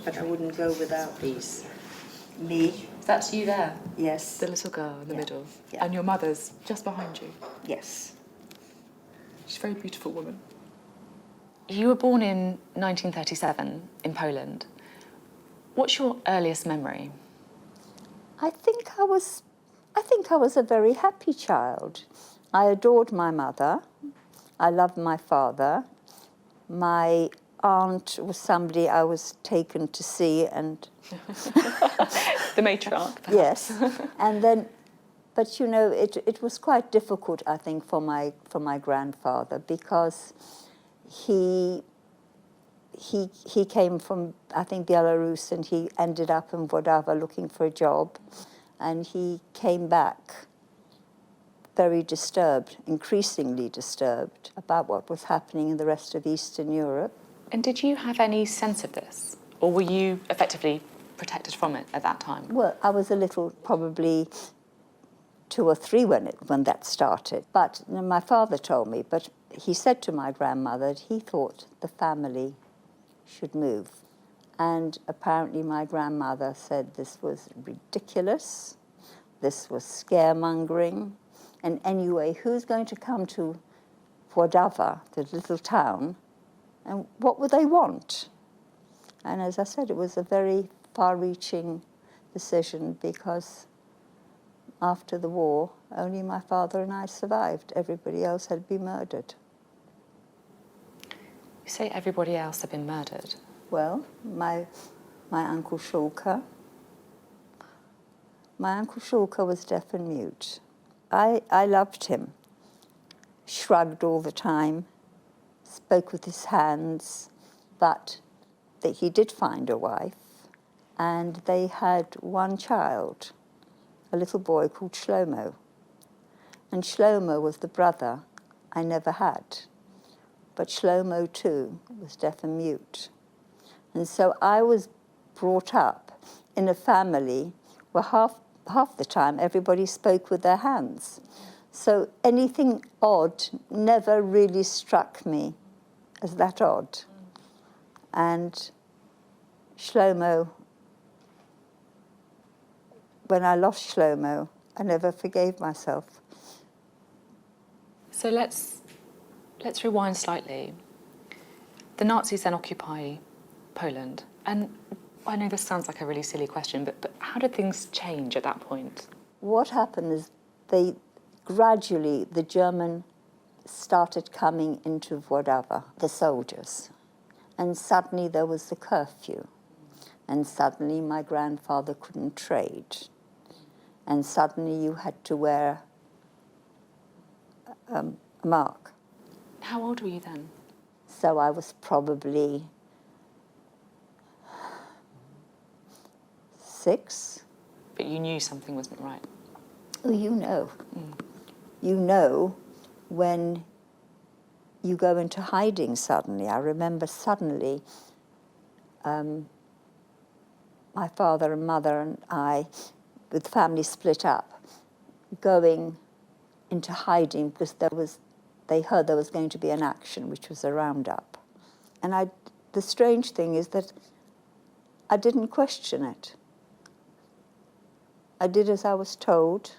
but I wouldn't go without these. Me. That's you there? Yes. The little girl in the middle. Yeah. And your mother's just behind you? Yes. She's a very beautiful woman. You were born in 1937 in Poland. What's your earliest memory? I think I was a very happy child. I adored my mother. I loved my father. My aunt was somebody I was taken to see, and The matriarch, perhaps. yes, and then, but you know, it was quite difficult, I think, for my grandfather, because he came from, I think, Belarus, and he ended up in Wodava looking for a job, and he came back very disturbed, increasingly disturbed about what was happening in the rest of Eastern Europe. And did you have any sense of this? Or were you effectively protected from it at that time? Well, I was a little, probably 2 or 3 when that started. But my father told me, but he said to my grandmother that he thought the family should move. And apparently my grandmother said this was ridiculous, this was scaremongering, and anyway, who's going to come to Wodava, the little town, and what would they want? And as I said, it was a very far-reaching decision, because after the war, only my father and I survived. Everybody else had been murdered. You say everybody else had been murdered. Well, my Uncle Shulka. My Uncle Shulka was deaf and mute. I loved him. Shrugged all the time, spoke with his hands, but that he did find a wife, and they had one child, a little boy called Shlomo. And Shlomo was the brother I never had. But Shlomo, too, was deaf and mute. And so I was brought up in a family where half the time everybody spoke with their hands. So anything odd never really struck me as that odd. And Shlomo, when I lost Shlomo, I never forgave myself. So let's rewind slightly. The Nazis then occupy Poland. And I know this sounds like a really silly question, but how did things change at that point? What happened is gradually the German started coming into Wodava, the soldiers. And suddenly there was the curfew. And suddenly my grandfather couldn't trade. And suddenly you had to wear a mark. How old were you then? So I was probably 6. But you knew something wasn't right. Oh, you know. You know when you go into hiding suddenly. I remember suddenly my father and mother and I, with family split up, going into hiding because they heard there was going to be an action, which was a roundup. And the strange thing is that I didn't question it. I did as I was told,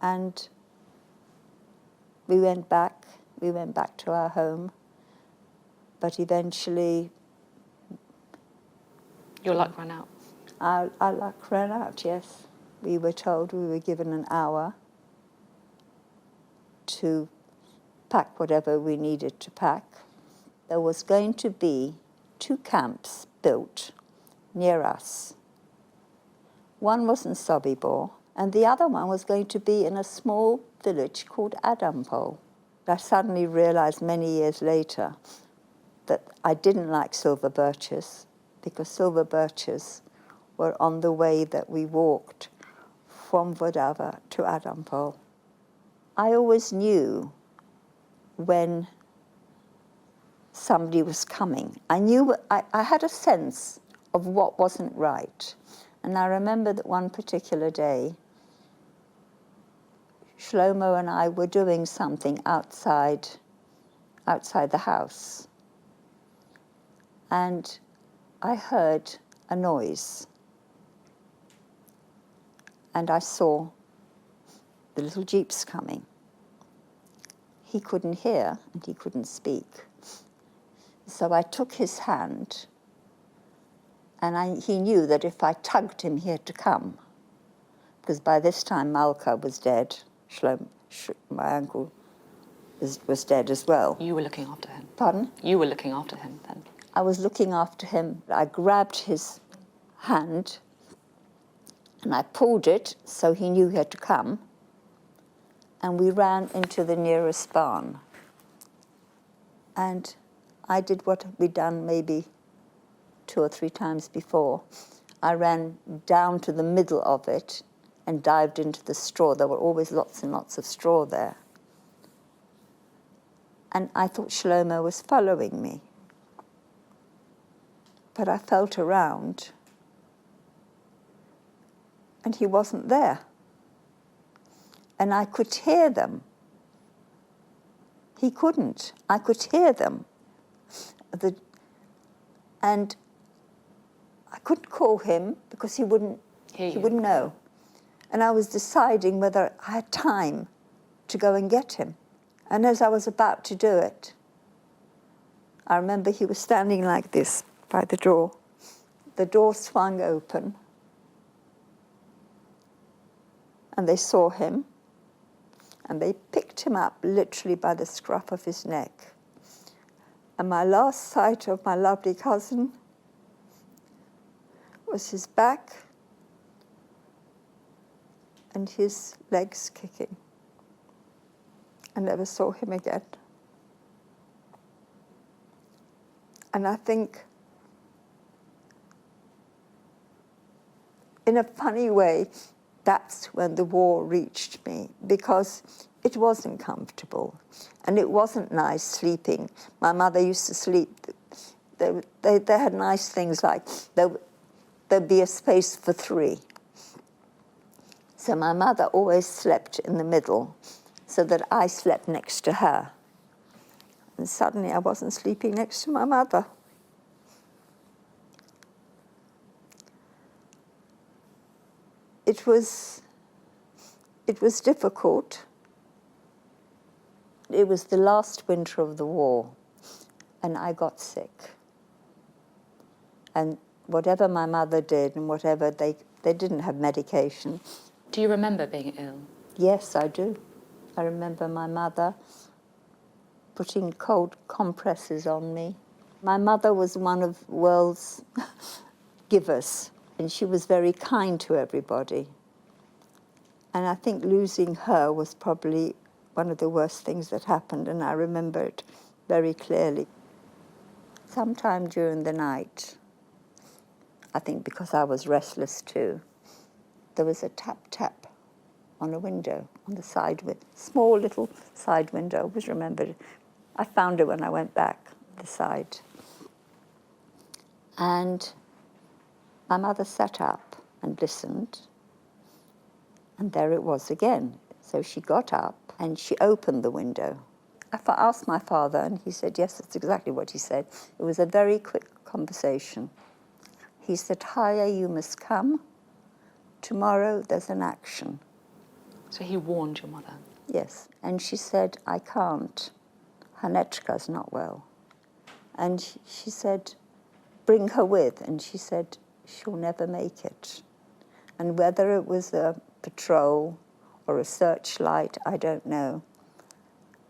and we went back to our home, but eventually... Your luck ran out? Our luck ran out, yes. We were told we were given an hour to pack whatever we needed to pack. There was going to be 2 camps built near us. One was in Sobibor, and the other one was going to be in a small village called Adampol. I suddenly realized many years later that I didn't like silver birches, because silver birches were on the way that we walked from Wodava to Adampol. I always knew when somebody was coming. I had a sense of what wasn't right. And I remember that one particular day, Shlomo and I were doing something outside the house. And I heard a noise, and I saw the little jeeps coming. He couldn't hear and he couldn't speak. So I took his hand, and he knew that if I tugged him, he had to come. Because by this time, Malka was dead. My uncle was dead as well. You were looking after him? Pardon? You were looking after him then? I was looking after him. I grabbed his hand and I pulled it so he knew he had to come. And we ran into the nearest barn. And I did what we'd done maybe 2 or 3 times before. I ran down to the middle of it and dived into the straw. There were always lots and lots of straw there. And I thought Shlomo was following me. But I felt around and he wasn't there. And I could hear them. He couldn't. I could hear them. And I couldn't call him because he wouldn't know. And I was deciding whether I had time to go and get him. And as I was about to do it, I remember he was standing like this by the door. The door swung open, and they saw him, and they picked him up literally by the scruff of his neck. And my last sight of my lovely cousin was his back and his legs kicking. I never saw him again. And I think, in a funny way, that's when the war reached me, because it wasn't comfortable and it wasn't nice sleeping. My mother used to sleep. They had nice things like there'd be a space for 3. So my mother always slept in the middle so that I slept next to her. And suddenly I wasn't sleeping next to my mother. It was difficult. It was the last winter of the war, and I got sick. And whatever my mother did and whatever, they didn't have medication. Do you remember being ill? Yes, I do. I remember my mother putting cold compresses on me. My mother was one of the world's givers, and she was very kind to everybody. And I think losing her was probably one of the worst things that happened, and I remember it very clearly. Sometime during the night, I think because I was restless too, there was a tap-tap on a window, on the side, small little side window. I always remembered it. I found it when I went back the side. And my mother sat up and listened, and there it was again. So she got up and she opened the window. I asked my father, and he said, yes, that's exactly what he said. It was a very quick conversation. He said, Haya, you must come. Tomorrow there's an action. So he warned your mother? Yes. And she said, I can't. Hanechka's not well. And she said, bring her with. And she said, she'll never make it. And whether it was a patrol or a searchlight, I don't know.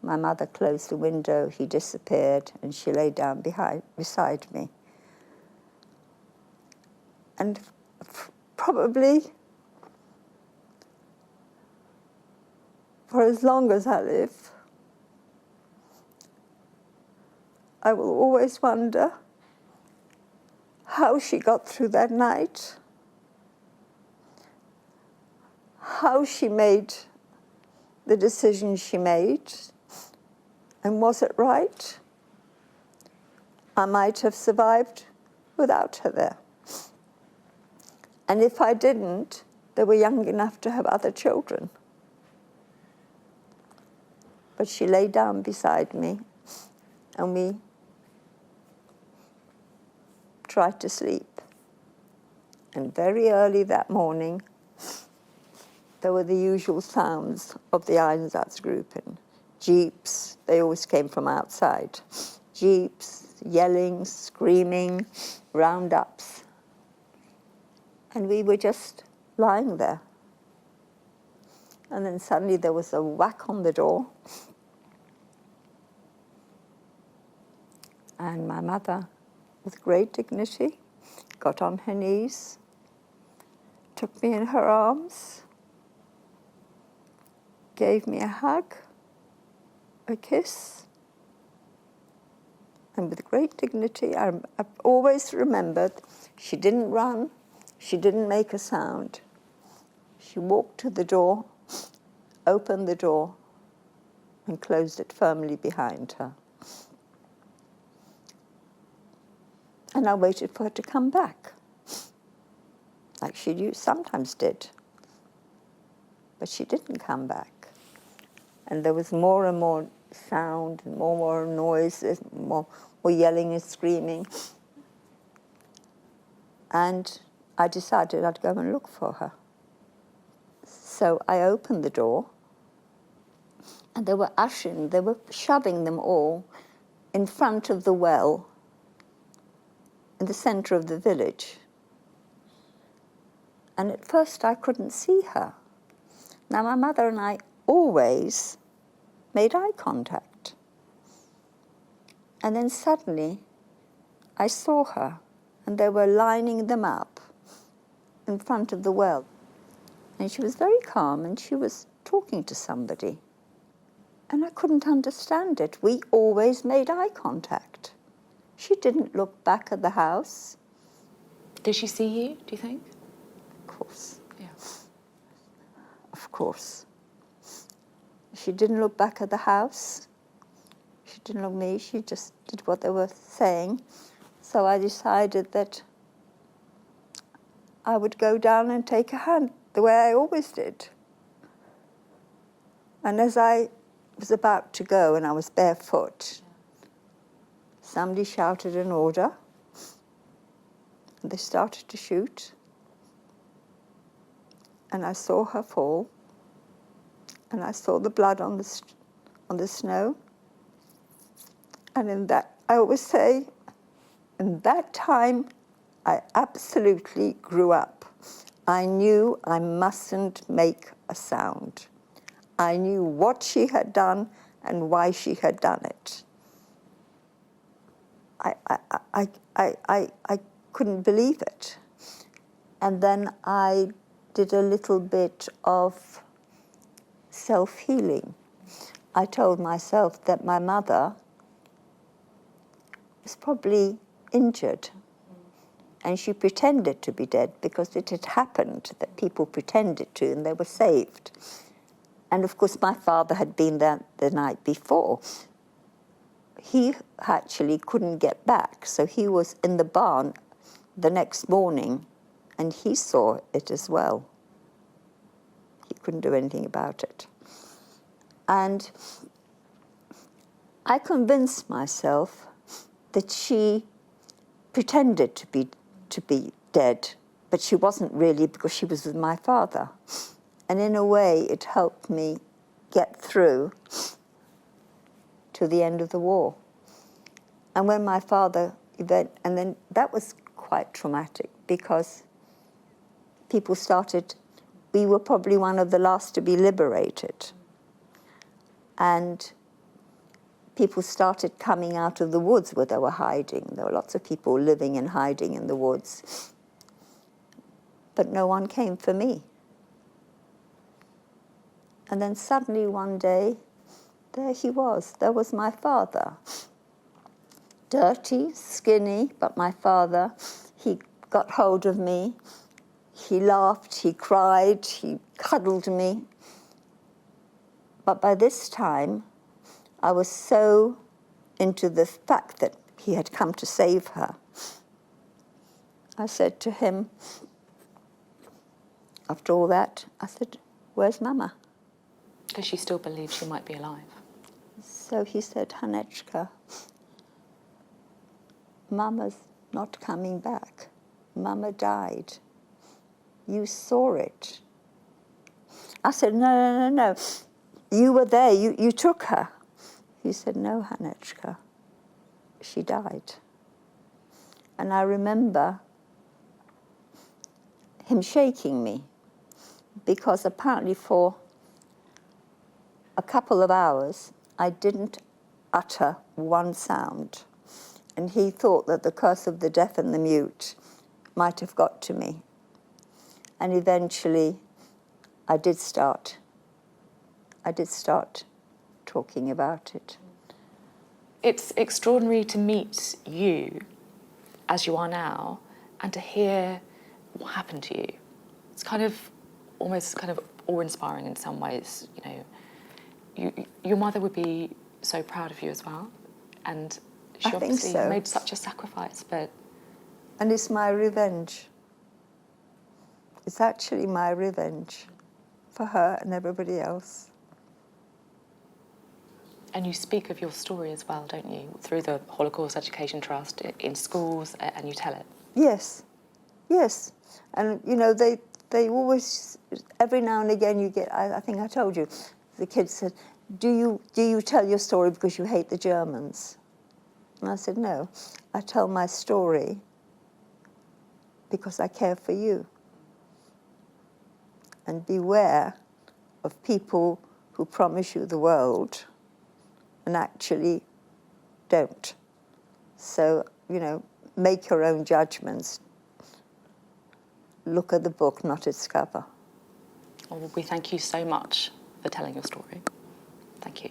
My mother closed the window, he disappeared, and she lay down beside me. And probably for as long as I live, I will always wonder how she got through that night, how she made the decision she made, and was it right? I might have survived without her there. And if I didn't, they were young enough to have other children. But she lay down beside me, and we tried to sleep. And very early that morning, there were the usual sounds of the Einsatzgruppen. Jeeps, they always came from outside. Jeeps, yelling, screaming, roundups. And we were just lying there. And then suddenly there was a whack on the door. And my mother, with great dignity, got on her knees, took me in her arms, gave me a hug, a kiss, and with great dignity, I've always remembered, she didn't run, she didn't make a sound. She walked to the door, opened the door, and closed it firmly behind her. And I waited for her to come back, like she sometimes did. But she didn't come back. And there was more and more sound, and more noises, more yelling and screaming. And I decided I'd go and look for her. So I opened the door, and they were shoving them all in front of the well in the centre of the village. And at first I couldn't see her. Now my mother and I always made eye contact. And then suddenly I saw her, and they were lining them up in front of the well. And she was very calm, and she was talking to somebody. And I couldn't understand it. We always made eye contact. She didn't look back at the house. Did she see you, do you think? Of course. Yeah. Of course. She didn't look back at the house. She didn't look at me. She just did what they were saying. So I decided that I would go down and take her hand, the way I always did. And as I was about to go, and I was barefoot, somebody shouted an order, and they started to shoot. And I saw her fall, and I saw the blood on the snow. And in that, I always say, in that time, I absolutely grew up. I knew I mustn't make a sound. I knew what she had done and why she had done it. I couldn't believe it. And then I did a little bit of self-healing. I told myself that my mother was probably injured, and she pretended to be dead because it had happened that people pretended to, and they were saved. And of course my father had been there the night before. He actually couldn't get back, so he was in the barn the next morning, and he saw it as well. He couldn't do anything about it. And I convinced myself that she pretended to be dead, but she wasn't really, because she was with my father. And in a way, it helped me get through to the end of the war. And when my father and then that was quite traumatic, because people started, we were probably one of the last to be liberated. And people started coming out of the woods where they were hiding. There were lots of people living and hiding in the woods. But no one came for me. And then suddenly one day, there he was. There was my father. Dirty, skinny, but my father. He got hold of me. He laughed, he cried, he cuddled me. But by this time, I was so into the fact that he had come to save her. I said to him, after all that, I said, "Where's Mama?" Does she still believe she might be alive? So he said, "Hanechka, Mama's not coming back. Mama died. You saw it. I said, no, no, no, no. You were there, you took her. He said, no, Hanechka, she died. And I remember him shaking me, because apparently for a couple of hours I didn't utter one sound. And he thought that the curse of the deaf and the mute might have got to me. And eventually I did start talking about it. It's extraordinary to meet you as you are now and to hear what happened to you. It's kind of almost kind of awe-inspiring in some ways. You know, your mother would be so proud of you as well, and she I think obviously so. made such a sacrifice. But And it's my revenge. It's actually my revenge for her and everybody else. and you speak of your story as well, don't you, through the Holocaust Education Trust in schools, and you tell it. Yes, yes. And, you know, they always, every now and again you get, I think I told you, the kids said, do you tell your story because you hate the Germans? And I said, no, I tell my story because I care for you. And beware of people who promise you the world and actually don't. So, you know, make your own judgments. Look at the book, not its cover. Well, we thank you so much for telling your story. Thank you.